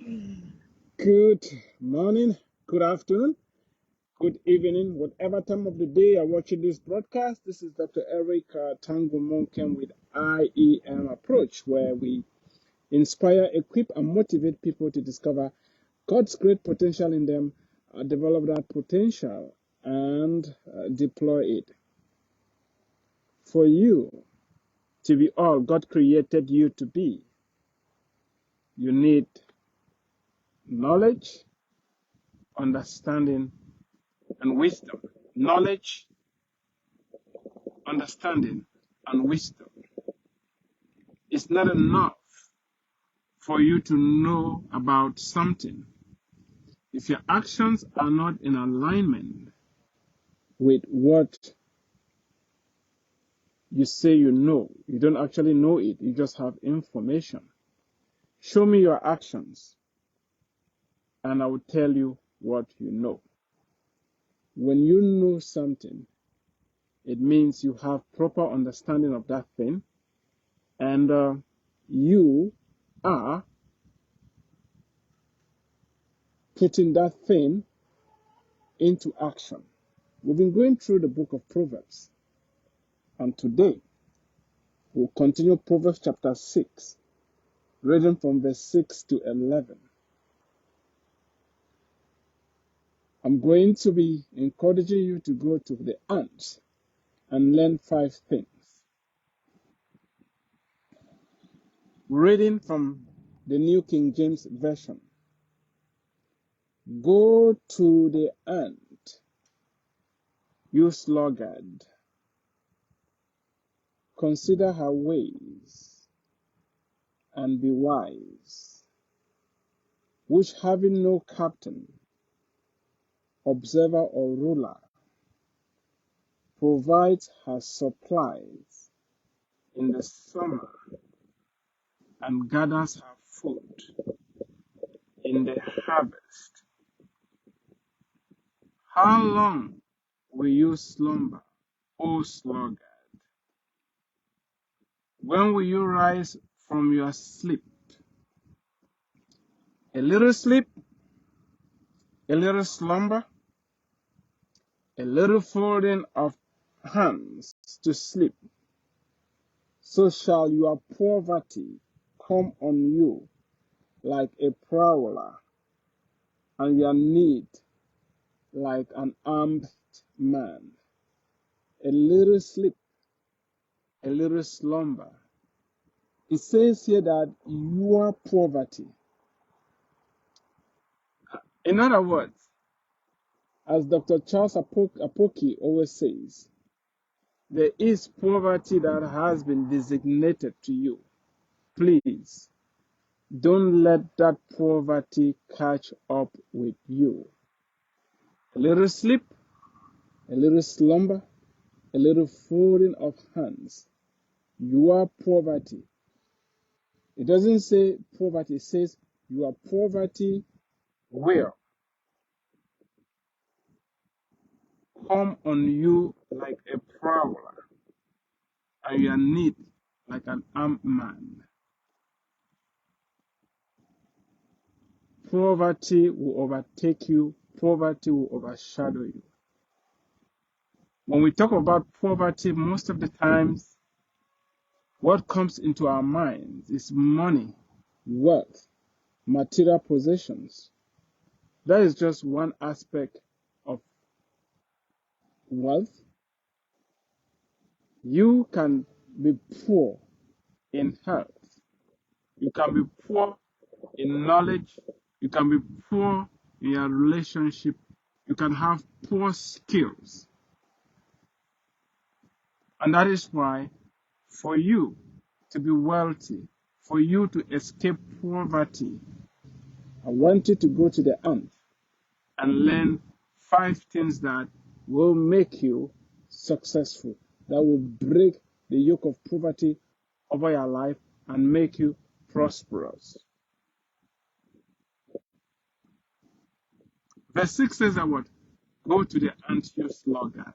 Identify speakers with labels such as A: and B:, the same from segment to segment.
A: Good morning, good afternoon, good evening, whatever time of the day you're watching this broadcast. This is Dr. Eric Tango Monken with IEM Approach, where we inspire, equip, and motivate people to discover God's great potential in them, develop that potential, and deploy it. For you to be all God created you to be, you need knowledge, understanding, and wisdom. Knowledge, understanding, and wisdom. It's not enough for you to know about something. If your actions are not in alignment with what you say you know, you don't actually know it, you just have information. Show me your actions, and I will tell you what you know. When you know something, it means you have proper understanding of that thing, and you are putting that thing into action. We've been going through the book of Proverbs, and today we'll continue Proverbs chapter 6, reading from verse 6 to 11. I'm going to be encouraging you to go to the ants and learn 5 things. Reading from the New King James Version. Go to the ant, you sluggard. Consider her ways and be wise, which having no captain, observer or ruler, provides her supplies in the summer and gathers her food in the harvest. How long will you slumber, O sluggard? When will you rise from your sleep? A little sleep, a little slumber, a little folding of hands to sleep. So shall your poverty come on you like a prowler, and your need like an armed man. A little sleep, a little slumber. It says here that your poverty. In other words, as Dr. Charles Apoki always says, there is poverty that has been designated to you. Please, don't let that poverty catch up with you. A little sleep, a little slumber, a little folding of hands. Your poverty. It doesn't say poverty, it says your poverty will come on you like a prowler, and your need like an armed man. Poverty will overtake you, poverty will overshadow you. When we talk about poverty, most of the times, what comes into our minds is money, wealth, material possessions. That is just one aspect of wealth. You can be poor in health. You can be poor in knowledge. You can be poor in your relationship. You can have poor skills. And that is why, for you to be wealthy, for you to escape poverty, I want you to go to the ant and learn 5 things that will make you successful, that will break the yoke of poverty over your life and make you prosperous. Verse 6 says that what? Go to the ant, you sluggard.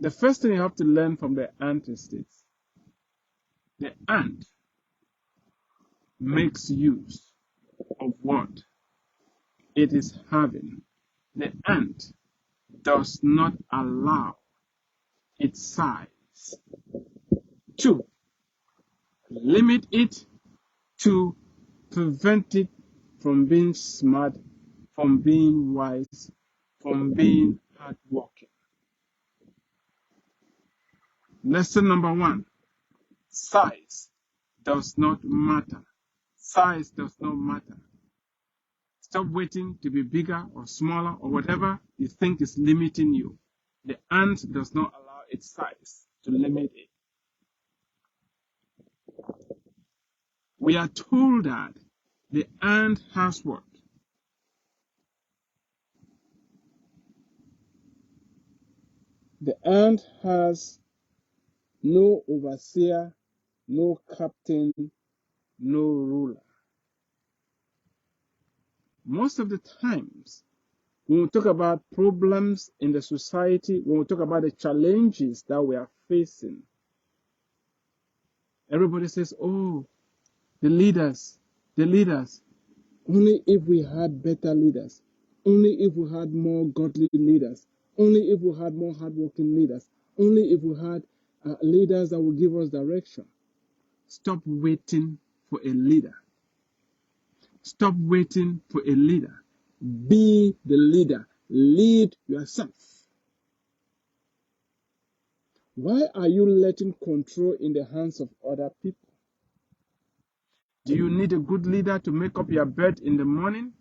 A: The first thing you have to learn from the ant is this. The ant makes use of what it is having. The ant does not allow its size to limit it, to prevent it from being smart, from being wise, from being hardworking. Lesson number 1, size does not matter. Size does not matter. Stop waiting to be bigger or smaller or whatever you think is limiting you. The ant does not allow its size to limit it. We are told that the ant has what? The ant has no overseer, no captain, no ruler. Most of the times, when we talk about problems in the society, when we talk about the challenges that we are facing, everybody says, oh, the leaders, the leaders. Only if we had better leaders, only if we had more godly leaders, only if we had more hardworking leaders, only if we had leaders that will give us direction. Stop waiting for a leader. Stop waiting for a leader. Be the leader. Lead yourself. Why are you letting control in the hands of other people? Do you need a good leader to make up your bed in the morning?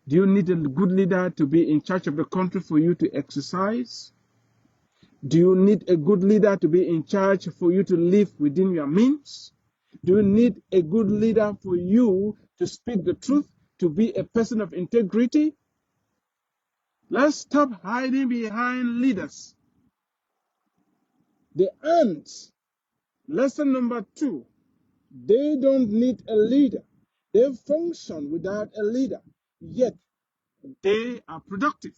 A: Do you need a good leader to be in charge of the country for you to exercise? Do you need a good leader to be in charge for you to live within your means? Do you need a good leader for you to speak the truth, to be a person of integrity? Let's stop hiding behind leaders. The ants, lesson number 2, they don't need a leader. They function without a leader, yet they are productive.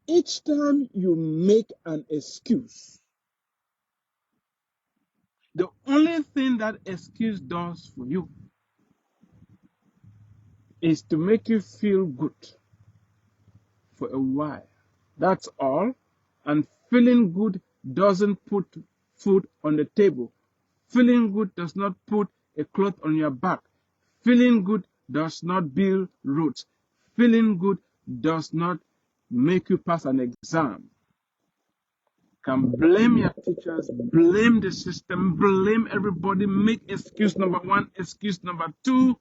A: Each time you make an excuse, the only thing that excuse does for you is to make you feel good for a while. That's all. And feeling good doesn't put food on the table. Feeling good does not put a cloth on your back. Feeling good does not build roads. Feeling good does not make you pass an exam. Can blame your teachers, blame the system, blame everybody, make excuse number 1, excuse number 2.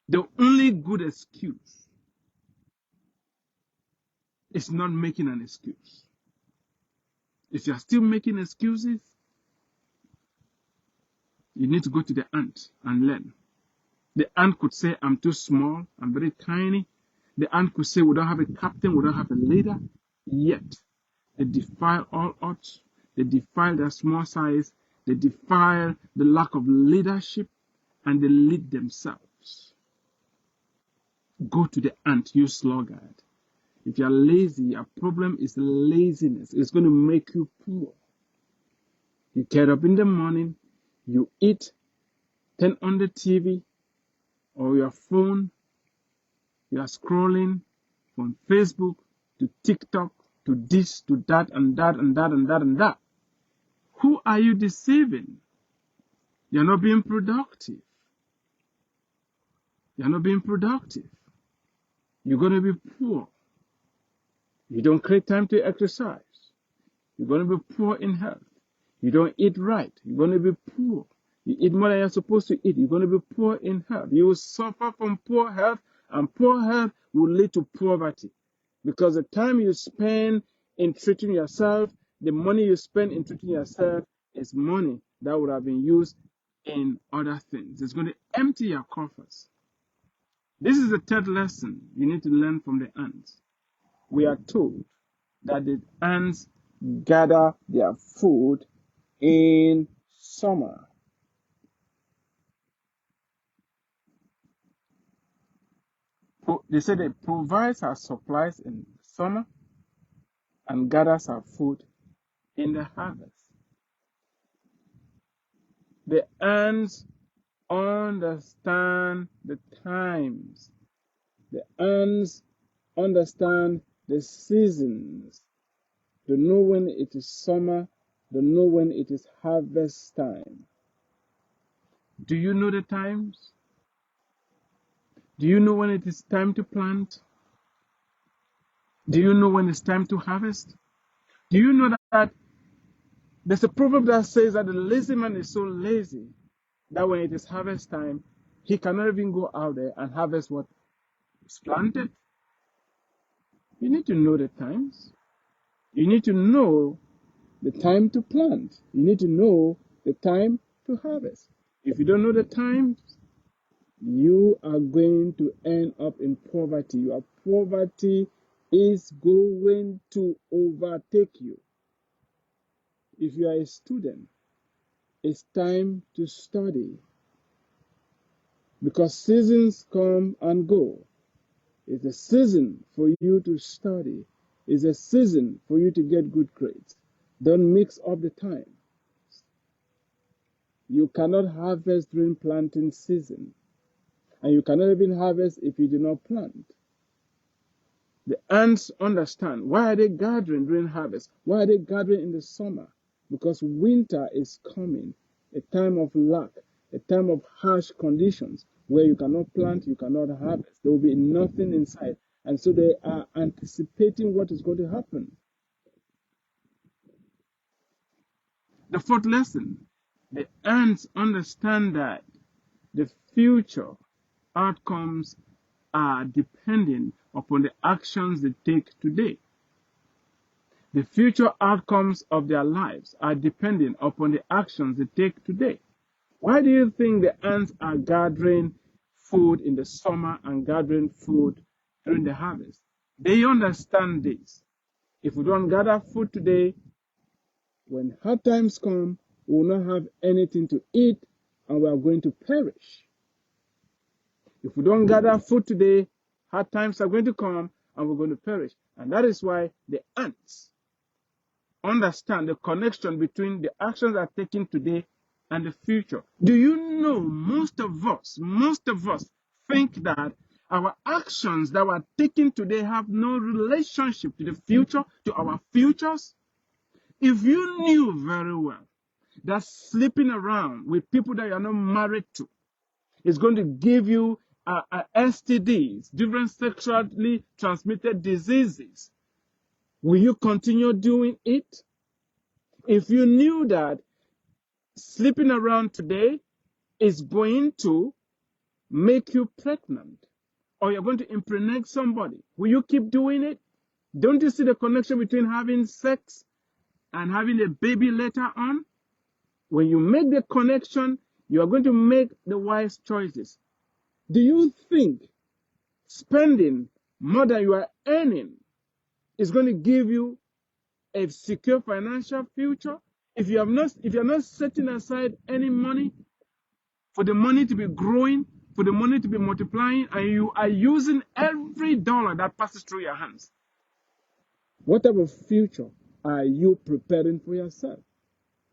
A: The only good excuse is not making an excuse. If you're still making excuses, you need to go to the ant and learn. The ant could say, I'm too small, I'm very tiny. The ant could say, we don't have a captain, we don't have a leader. Yet, they defy all odds. They defy their small size. They defy the lack of leadership, and they lead themselves. Go to the ant, you sluggard. If you're lazy, your problem is laziness. It's going to make you poor. You get up in the morning, you eat, turn on the TV or your phone, you are scrolling from Facebook to TikTok to this, to that, and that, and that, and that, and that. Who are you deceiving? You're not being productive. You're not being productive. You're going to be poor. You don't create time to exercise. You're going to be poor in health. You don't eat right. You're going to be poor. You eat more than you're supposed to eat. You're going to be poor in health. You will suffer from poor health, and poor health will lead to poverty. Because the time you spend in treating yourself, the money you spend in treating yourself is money that would have been used in other things. It's going to empty your coffers. This is the third lesson you need to learn from the ants. We are told that the ants gather their food in summer. They say they provide our supplies in summer, and gathers her food in the harvest. The ants understand the times. The ants understand the seasons. They know when it is summer. They know when it is harvest time. Do you know the times? Do you know when it is time to plant? Do you know when it's time to harvest? Do you know that there's a proverb that says that the lazy man is so lazy that when it is harvest time, he cannot even go out there and harvest what is planted? You need to know the times. You need to know the time to plant. You need to know the time to harvest. If you don't know the times, you are going to end up in poverty. Your poverty is going to overtake you. If you are a student, it's time to study because seasons come and go. It's a season for you to study. It's a season for you to get good grades. Don't mix up the time. You cannot harvest during planting season. And you cannot even harvest if you do not plant. The ants understand. Why are they gathering during harvest? Why are they gathering in the summer? Because winter is coming, a time of lack, a time of harsh conditions where you cannot plant, you cannot harvest. There will be nothing inside. And so they are anticipating what is going to happen. The fourth lesson, the ants understand that the future outcomes are dependent upon the actions they take today. The future outcomes of their lives are dependent upon the actions they take today. Why do you think the ants are gathering food in the summer and gathering food during the harvest? They understand this. If we don't gather food today, when hard times come, we will not have anything to eat and we are going to perish. If we don't gather food today, hard times are going to come and we're going to perish. And that is why the ants understand the connection between the actions that are taken today and the future. Do you know most of us think that our actions that were taken today have no relationship to the future, to our futures? If you knew very well that sleeping around with people that you are not married to is going to give you STDs, different sexually transmitted diseases, will you continue doing it? If you knew that sleeping around today is going to make you pregnant or you're going to impregnate somebody, will you keep doing it? Don't you see the connection between having sex and having a baby later on? When you make the connection, you are going to make the wise choices. Do you think spending more than you are earning is going to give you a secure financial future? If you're not setting aside any money for the money to be growing, for the money to be multiplying, and you are using every dollar that passes through your hands, what type of future are you preparing for yourself?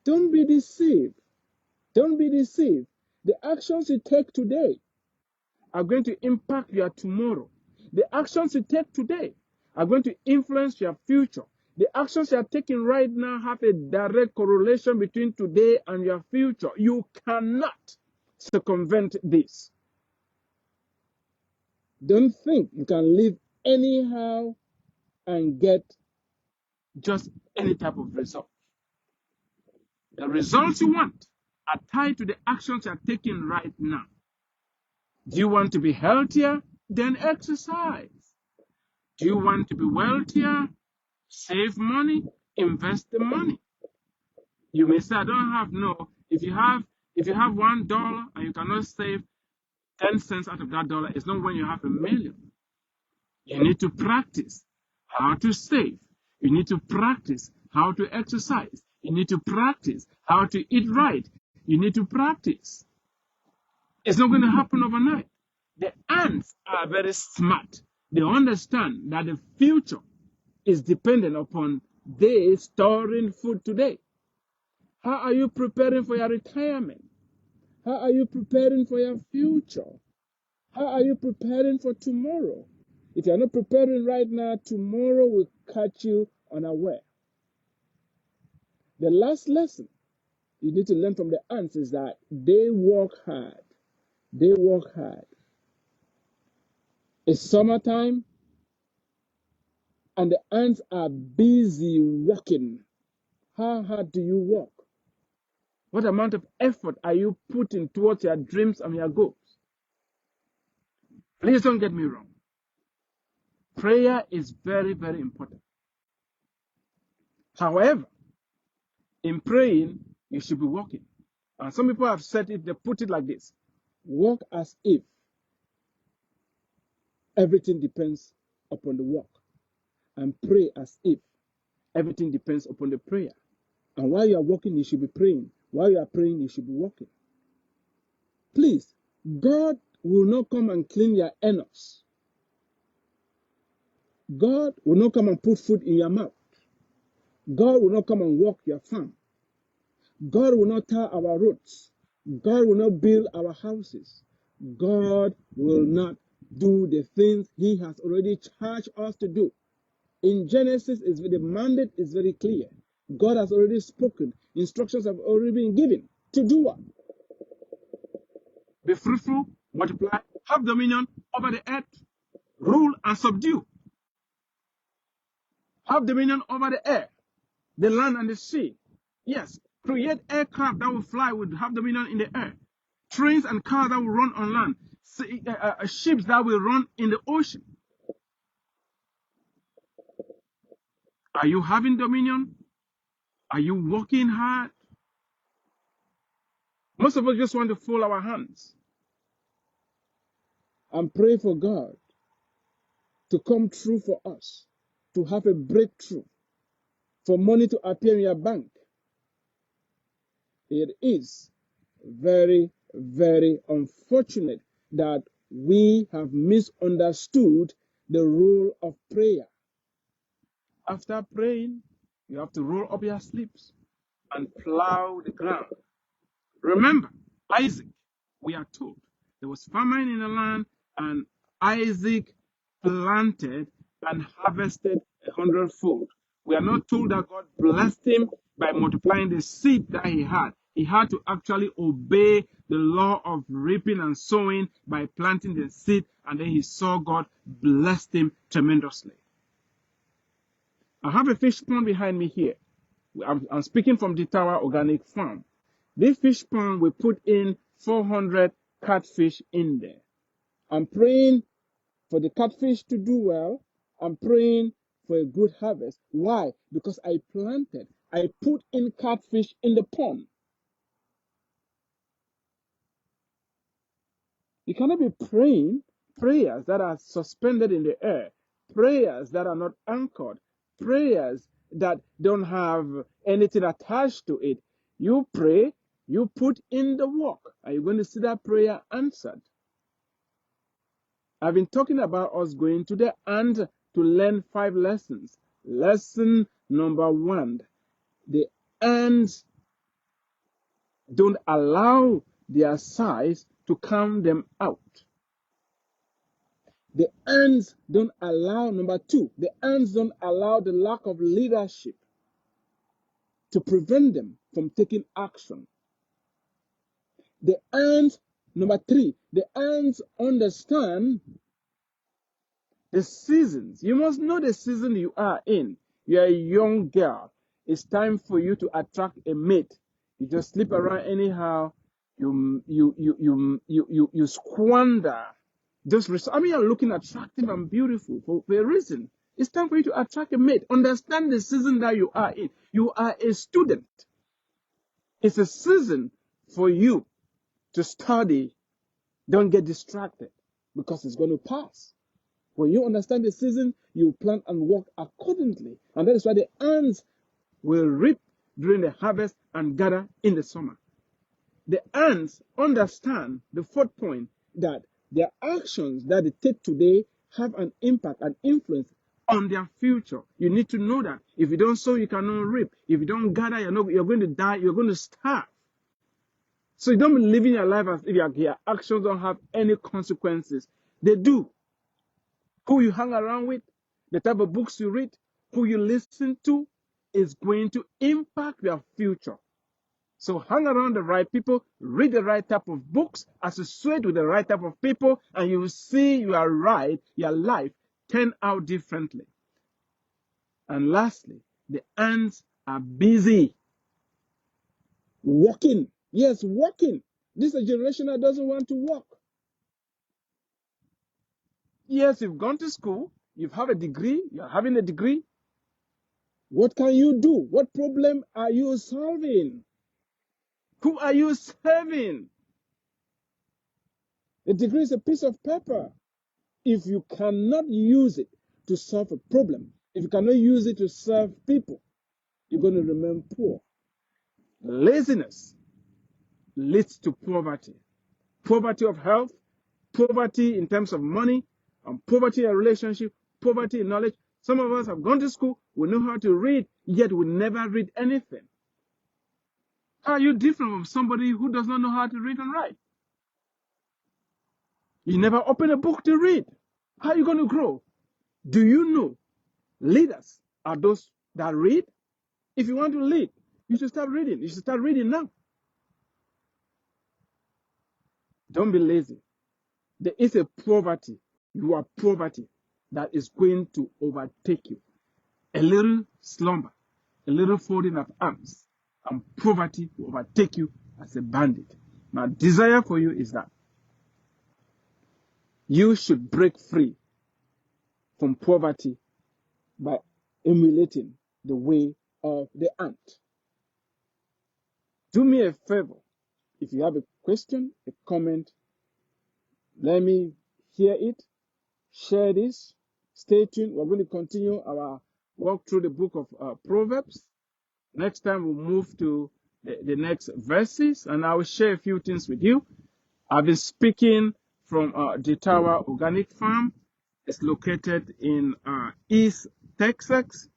A: Don't be deceived. Don't be deceived. The actions you take today are going to impact your tomorrow. The actions you take today are going to influence your future. The actions you are taking right now have a direct correlation between today and your future. You cannot circumvent this. Don't think you can live anyhow and get just any type of result. The results you want are tied to the actions you are taking right now. Do you want to be healthier? Then exercise. Do you want to be wealthier? Save money, invest the money. You may say, I don't have. No. If you have $1 and you cannot save 10 cents out of that dollar, it's not when you have $1 million. You need to practice how to save. You need to practice how to exercise. You need to practice how to eat right. You need to practice. It's not going to happen overnight. The ants are very smart. They understand that the future is dependent upon they storing food today. How are you preparing for your retirement? How are you preparing for your future? How are you preparing for tomorrow? If you're not preparing right now, tomorrow will catch you unaware. The last lesson you need to learn from the ants is that they work hard. They work hard. It's summertime and the ants are busy working. How hard do you work? What amount of effort are you putting towards your dreams and your goals? Please don't get me wrong. Prayer is very, very important. However, in praying, you should be working. And some people have said it, they put it like this: work as if everything depends upon the work, and pray as if everything depends upon the prayer. And while you are working, you should be praying. While you are praying, you should be working. Please, God will not come and clean your anus. God will not come and put food in your mouth. God will not come and walk your farm. God will not tar our roads. God will not build our houses. God will not do the things He has already charged us to do. In Genesis, the mandate is very clear. God has already spoken. Instructions have already been given to do what? Be fruitful, multiply, have dominion over the earth, rule and subdue. Have dominion over the air, the land and the sea. Yes, create aircraft that will fly, will have dominion in the air. Trains and cars that will run on land. Ships that will run in the ocean. Are you having dominion? Are you working hard? Most of us just want to fold our hands and pray for God to come true for us, to have a breakthrough, for money to appear in your bank. It is very, very unfortunate that we have misunderstood the role of prayer. After praying, you have to roll up your sleeves and plow the ground. Remember, Isaac, we are told, there was famine in the land, and Isaac planted and harvested 100-fold. We are not told that God blessed him by multiplying the seed that he had. He had to actually obey the law of reaping and sowing by planting the seed, and then he saw God blessed him tremendously. I have a fish pond behind me here. I'm speaking from the Tower Organic Farm. This fish pond, we put in 400 catfish in there. I'm praying for the catfish to do well. I'm praying for a good harvest. Why? Because I put in catfish in the pond. You cannot be praying prayers that are suspended in the air, prayers that are not anchored, prayers that don't have anything attached to it. You pray, you put in the work. Are you going to see that prayer answered? I've been talking about us going to the ant to learn 5 lessons. Lesson number 1, the ants don't allow their size to count them out. The ants don't allow, number 2, the ants don't allow the lack of leadership to prevent them from taking action. The ants, number 3, the ants understand the seasons. You must know the season you are in. You're a young girl. It's time for you to attract a mate. You just sleep around anyhow. You squander. You're looking attractive and beautiful for a reason. It's time for you to attract a mate. Understand the season that you are in. You are a student. It's a season for you to study. Don't get distracted because it's going to pass. When you understand the season, you plan and work accordingly. And that is why the ants will reap during the harvest and gather in the summer. The ants understand the 4th point, that their actions that they take today have an impact and influence on their future. You need to know that. If you don't sow, you cannot reap. If you don't gather, you're going to die. You're going to starve. So you don't be living your life as if your actions don't have any consequences. They do. Who you hang around with, the type of books you read, who you listen to is going to impact your future. So hang around the right people, read the right type of books, associate with the right type of people, and you will see your life turn out differently. And lastly, the ants are busy working. Yes, working. This is a generation that doesn't want to work. Yes, you've gone to school, you have a degree, you're having a degree. What can you do? What problem are you solving? Who are you serving? A degree is a piece of paper. If you cannot use it to solve a problem, if you cannot use it to serve people, you're going to remain poor. Laziness leads to poverty. Poverty of health, poverty in terms of money, and poverty in relationship, poverty in knowledge. Some of us have gone to school, we know how to read, yet we never read anything. How are you different from somebody who does not know how to read and write? You never open a book to read. How are you going to grow? Do you know leaders are those that read? If you want to lead, you should start reading. You should start reading now. Don't be lazy. There is a poverty. You are poverty that is going to overtake you. A little slumber, a little folding of arms, and poverty will overtake you as a bandit. My desire for you is that you should break free from poverty by emulating the way of the ant. Do me a favor. If you have a question, a comment, let me hear it. Share this. Stay tuned. We're going to continue our walk through the book of Proverbs. Next time we'll move to the next verses, and I will share a few things with you. I've been speaking from the Tower Organic Farm. It's located in East Texas.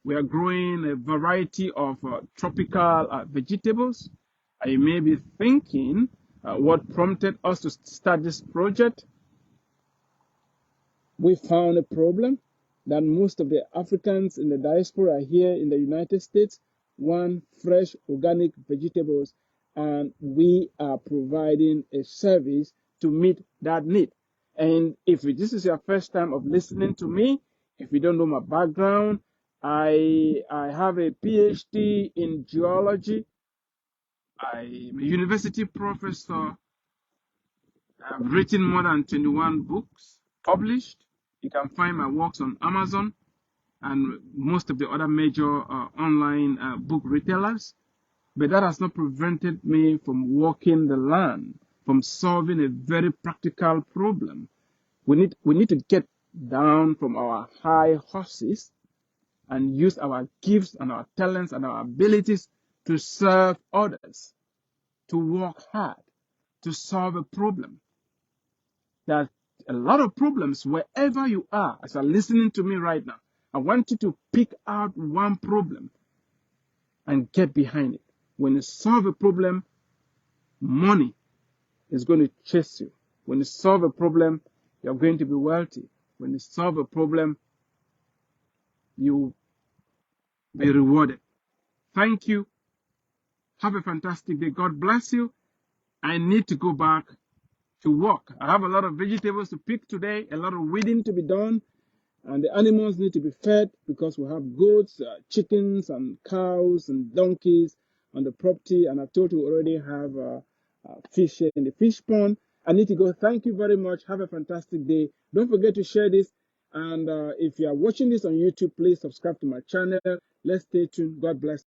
A: We are growing a variety of tropical vegetables. I may be thinking what prompted us to start this project. We found a problem that most of the Africans in the diaspora here in the United States want fresh organic vegetables, and we are providing a service to meet that need. And if this is your first time of listening to me, if you don't know my background, I have a Ph.D. in geology. I'm a university professor. I've written more than 21 books published. You can find my works on Amazon and most of the other major online book retailers. But that has not prevented me from walking the land, from solving a very practical problem. We need to get down from our high horses and use our gifts and our talents and our abilities to serve others, to work hard, to solve a problem. There are a lot of problems wherever you are as you're listening to me right now. I want you to pick out one problem and get behind it. When you solve a problem, money is going to chase you. When you solve a problem, you're going to be wealthy. When you solve a problem, you'll be rewarded. Thank you. Have a fantastic day. God bless you. I need to go back to work. I have a lot of vegetables to pick today, a lot of weeding to be done, and the animals need to be fed because we have goats, chickens, and cows and donkeys on the property. And I've told you we already have fish in the fish pond. I need to go. Thank you very much. Have a fantastic day. Don't forget to share this. And if you are watching this on YouTube, please subscribe to my channel. Let's stay tuned. God bless.